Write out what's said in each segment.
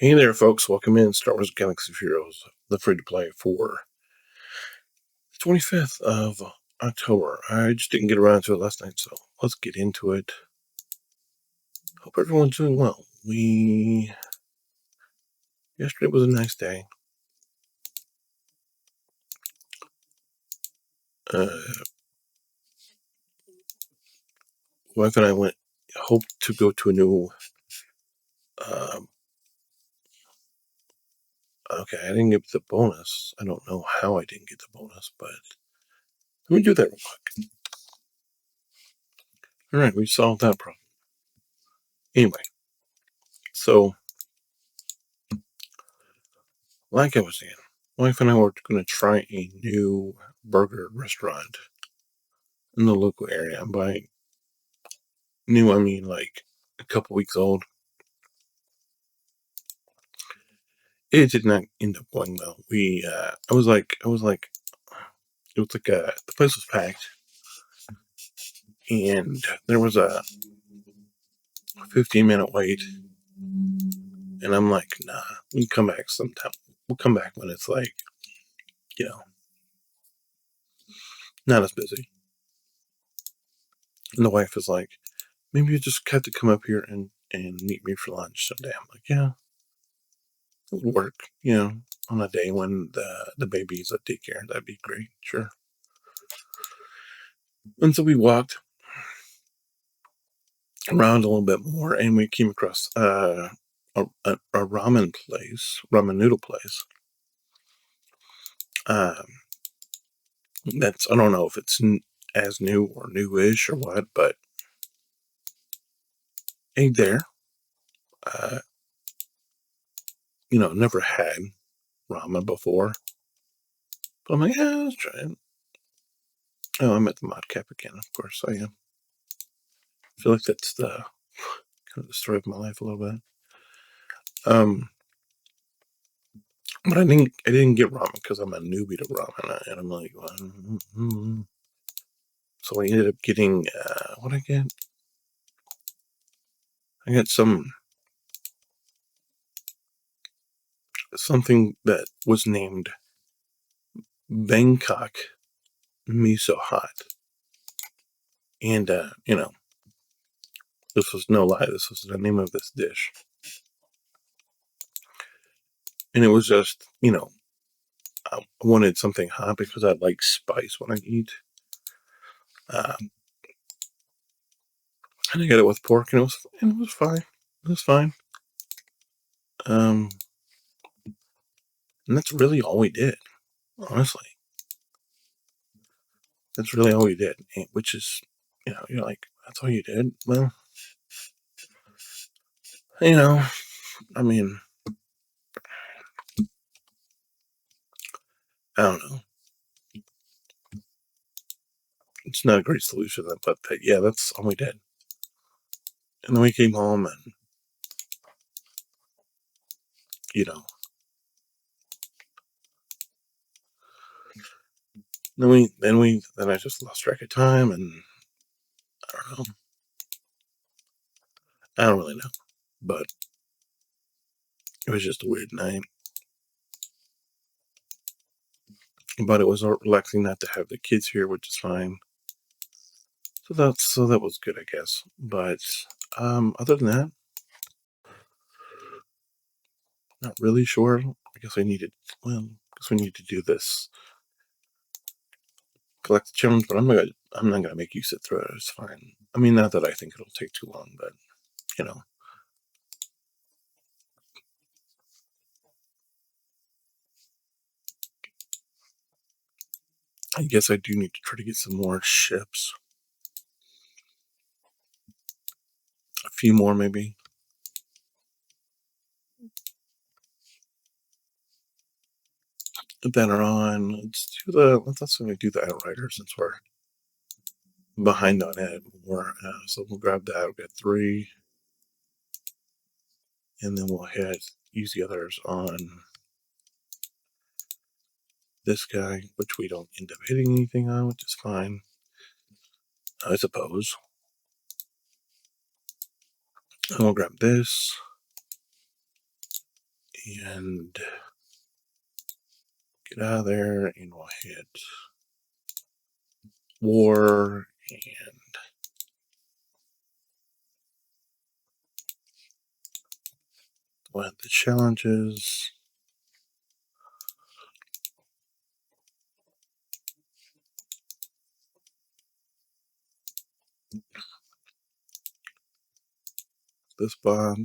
Hey there, folks. Welcome in Star Wars Galaxy of Heroes, the free-to-play for the 25th of October. I just didn't get around to it last night, so let's get into it. Hope everyone's doing well. Yesterday was a nice day. Wife and I hoped to go to a new, okay, I didn't get the bonus. I don't know how I didn't get the bonus, but let me do that real quick. All right, we solved that problem. Anyway, so like I was saying, wife and I were going to try a new burger restaurant in the local area. By new, I mean like a couple weeks old. It did not end up going well. I was like, it was like the place was packed, and there was a 15-minute wait, and I'm like, nah, we can come back sometime. We'll come back when it's like, not as busy. And the wife is like, maybe you just have to come up here and meet me for lunch someday. I'm like, yeah, it would work, on a day when the baby's at daycare. That'd be great, sure. And so we walked around a little bit more, and we came across a ramen noodle place. That's, I don't know if it's as new or newish or what, but ate there. Never had ramen before, but I'm like, yeah, let's try it. Oh, I'm at the mod cap again, of course I am. I feel like that's kind of the story of my life a little bit. But I didn't get ramen because I'm a newbie to ramen, and I'm like, well, so I ended up getting, what I get? I got something that was named Bangkok Miso Hot. And, this was no lie. This was the name of this dish. And it was just, I wanted something hot because I like spice when I eat. And I got it with pork, and it was fine. It was fine. And that's really all we did, honestly. That's really all we did, which is, you're like, that's all you did? Well, I mean, I don't know. It's not a great solution, but yeah, that's all we did. And then we came home, and, then I just lost track of time, and I don't know. I don't really know, but it was just a weird night. But it was relaxing not to have the kids here, which is fine. So that was good, I guess. But other than that, not really sure. I guess we need to do this collect the challenge, but I'm not gonna make you sit through it. It's fine. I mean, not that I think it'll take too long, but you know, I guess I do need to try to get some more ships. A few more, maybe. That are on. Let's do the Outrider since we're behind on it more. So we'll grab that. We've got 3, and then we'll use the others on this guy, which we don't end up hitting anything on, which is fine, I suppose. And we'll grab this. and get out of there, and we'll hit war, and we'll hit the challenges. This box,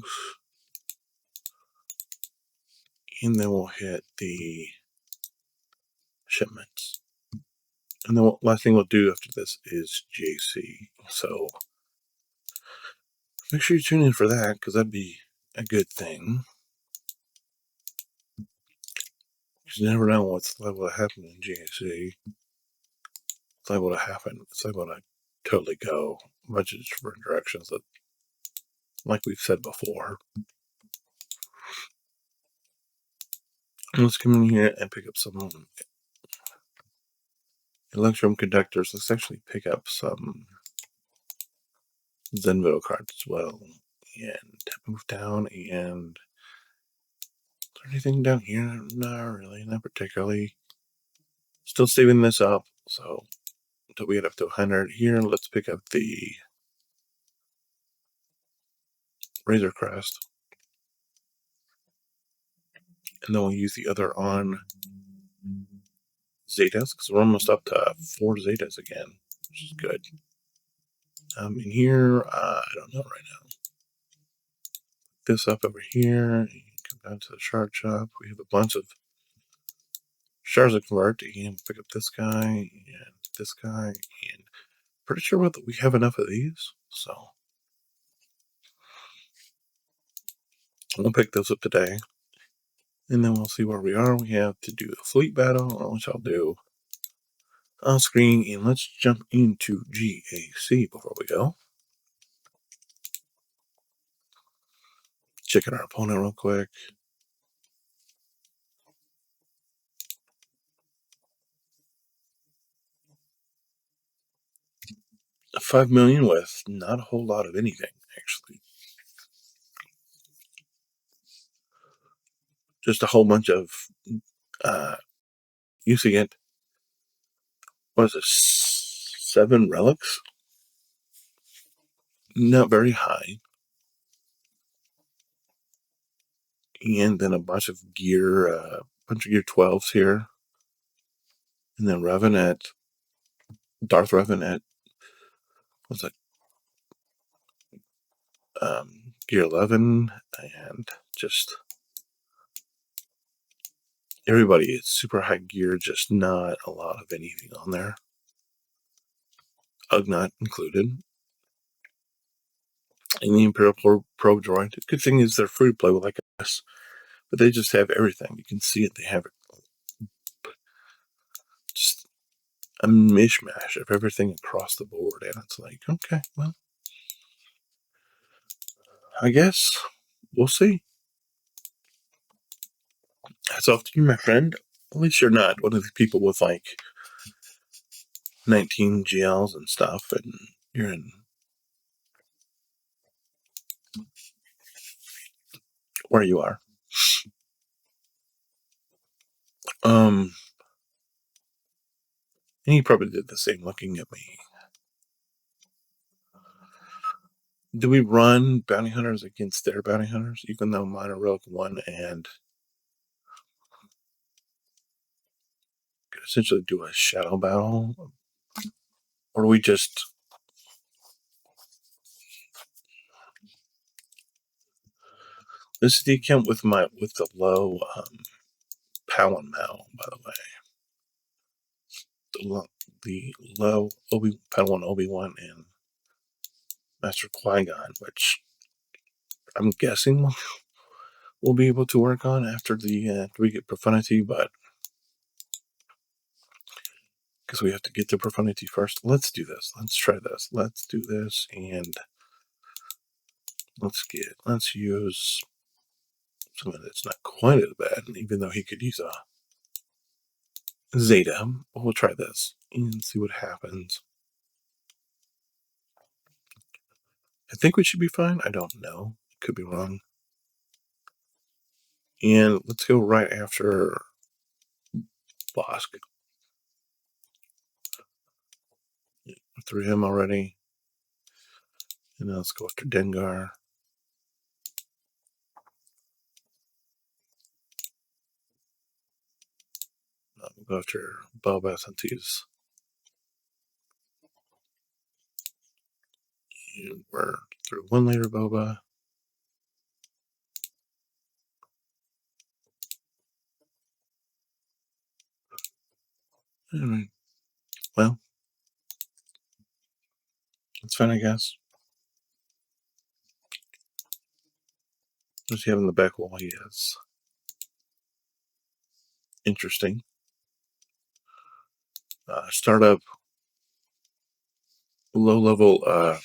and then we'll hit the shipments. And then last thing we'll do after this is JC. So make sure you tune in for that, because that'd be a good thing. You never know what's liable to happen in JC. It's liable to happen. It's liable to totally go a bunch of different directions that, like we've said before. Let's come in here and pick up some electrum conductors. Let's actually pick up some Zenvo cards as well. And move down. And is there anything down here? Not really, not particularly. Still saving this up. So until we get up to 100 here, let's pick up the Razor Crest. And then we'll use the other on Zetas, because we're almost up to 4 Zetas again, which is good. In here, I don't know right now. This up over here, come down to the shard shop. We have a bunch of shards to convert. And pick up this guy and this guy, and pretty sure we have enough of these, so we'll pick those up today. And then we'll see where we are. We have to do a fleet battle, which I'll do on screen. And let's jump into GAC before we go. Checking our opponent real quick. $5 million with not a whole lot of anything, actually. Just a whole bunch of using it. What is this? 7 relics? Not very high. And then a bunch of gear, bunch of gear 12s here. And then Revan Darth Revan at, what's that? Gear 11, and just everybody is super high gear, just not a lot of anything on there. Ugnaught included. And the Imperial Pro Droid. The good thing is they're free to play with like us, but they just have everything. You can see it. They have it. Just a mishmash of everything across the board, and it's like, okay, well, I guess we'll see. That's off to you, my friend. At least you're not one of the people with like 19 GLs and stuff, and you're in where you are. And he probably did the same looking at me. Do we run bounty hunters against their bounty hunters, even though mine are Relic 1 and could essentially do a shadow battle? Or do we just... This is the account with the low Pow and Mao, by the way. The low Padawan Obi-Wan and Master Qui-Gon, which I'm guessing we'll be able to work on after we get Profundity, but because we have to get the Profundity first. Let's do this. Let's try this. Let's do this, and let's use something that's not quite as bad, even though he could use a Zeta. We'll try this and see what happens. I think we should be fine. I don't know. Could be wrong. And let's go right after Bosk. Through him already. And then let's go after Dengar. We'll go after Boba since he's. And we're through one later Boba. Alright. Well, that's fine, I guess. What's he have in the back wall? He has. Interesting. Startup low level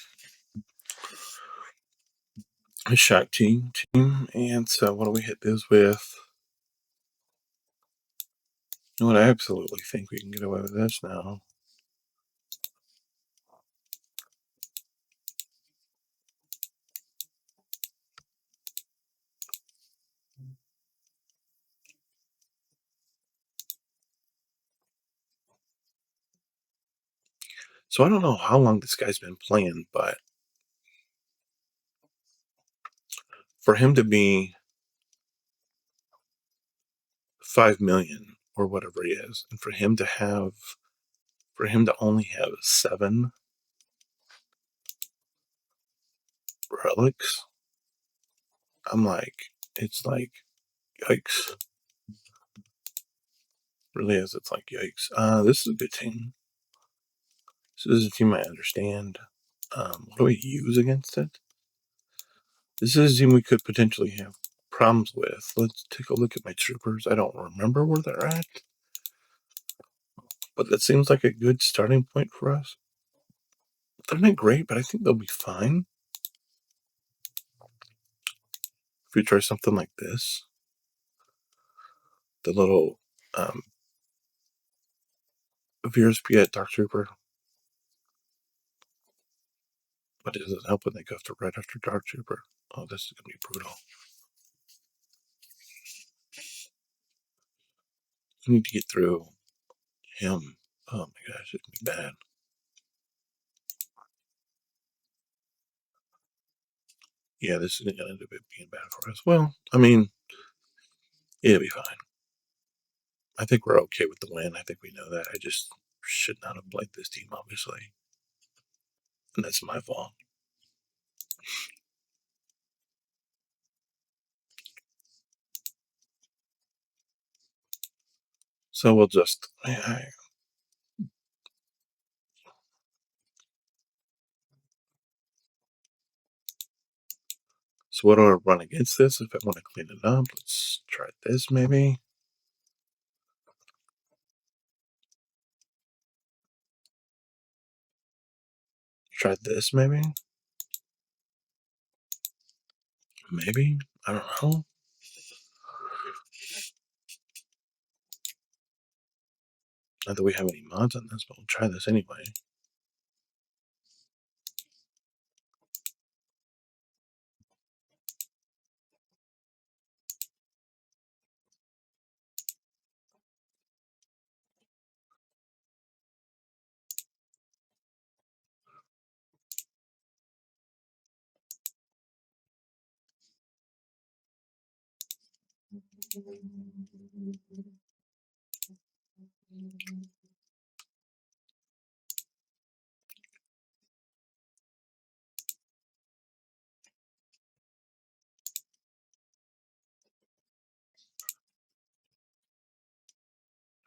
shock team. And so what do we hit this with? You know what? I absolutely think we can get away with this now. So I don't know how long this guy's been playing, but for him to be 5 million or whatever he is, and for him to only have 7 relics, I'm like, it's like, yikes. Really is. It's like, yikes. This is a good team. This is a team I understand. What do we use against it? This is a team we could potentially have problems with. Let's take a look at my troopers. I don't remember where they're at, but that seems like a good starting point for us. They're not great, but I think they'll be fine. If we try something like this, the little VSP Dark Trooper, but it doesn't help when they go after right after Dark Trooper. Oh, this is gonna be brutal. I need to get through him. Oh my gosh, it's gonna be bad. Yeah, this isn't gonna end up being bad for us. Well, I mean, it'll be fine. I think we're okay with the win. I think we know that. I just should not have played this team, obviously. And that's my fault. So we'll just. So what do I run against this? If I want to clean it up, let's try this maybe. Try this maybe. Maybe. I don't know. Not that we have any mods on this, but we'll try this anyway.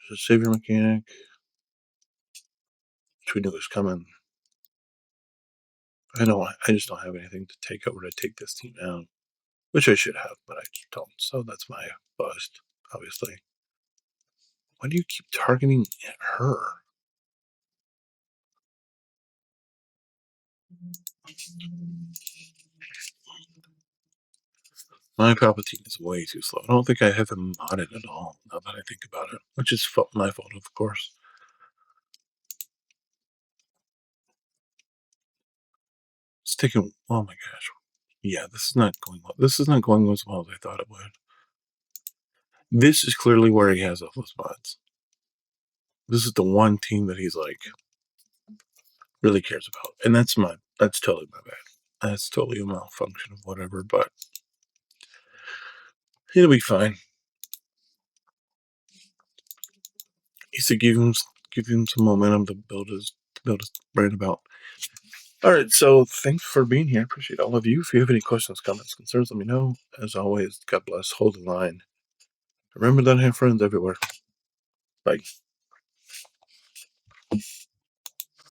So savior mechanic, which we knew was coming. I just don't have anything to take over to take this team out, which I should have, but I just don't. So that's my bust, obviously. Why do you keep targeting her? My Palpatine is way too slow. I don't think I have him modded at all, now that I think about it. Which is my fault, of course. It's taking. Oh my gosh. Yeah, this is not going well. This is not going as well as I thought it would. This is clearly where he has all those mods. This is the one team that he's like really cares about, and that's totally my bad. That's totally a malfunction of whatever, but it'll be fine. He said give him some momentum to build his brand about. All right, so thanks for being here. Appreciate all of you. If you have any questions, comments, concerns, let me know. As always, God bless. Hold the line. Remember that I have friends everywhere. Bye.